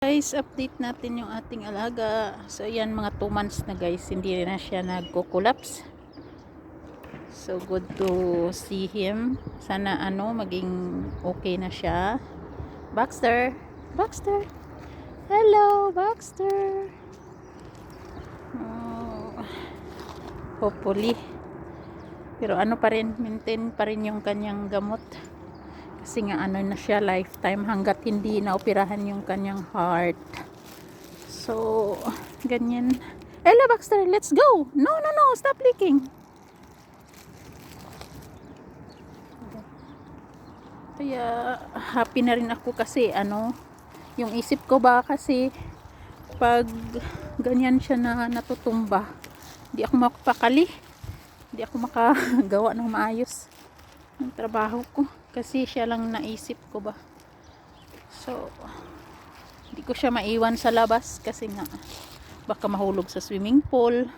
Guys, update natin yung ating alaga. So yan, mga 2 months na guys, hindi na siya nagko-collapse. So good to see him. Sana maging okay na siya. Baxter, Baxter, hello Baxter. Oh, hopefully, pero pa rin, maintain pa rin yung kanyang gamot. Kasi nga na siya, lifetime hanggat hindi naoperahan yung kanyang heart. So, ganyan. Ella Baxter, let's go! No, stop leaking. Kaya, happy na rin ako kasi yung isip ko ba kasi pag ganyan siya na natutumba, hindi ako makapakali. Hindi ako makagawa ng maayos ng trabaho ko. Kasi siya lang naisip ko ba. So, hindi ko siya maiwan sa labas kasi nga baka mahulog sa swimming pool.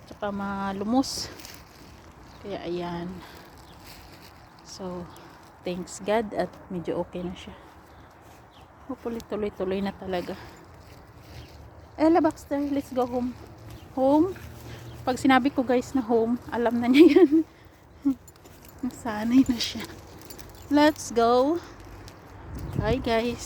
Tsaka malumos. Kaya ayan. So, thanks God at medyo okay na siya. Hopefully tuloy-tuloy na talaga. Ella Baxter, let's go home. Home. Pag sinabi ko guys na home, alam na niya yan. Nasanay na siya. Let's go. Bye guys.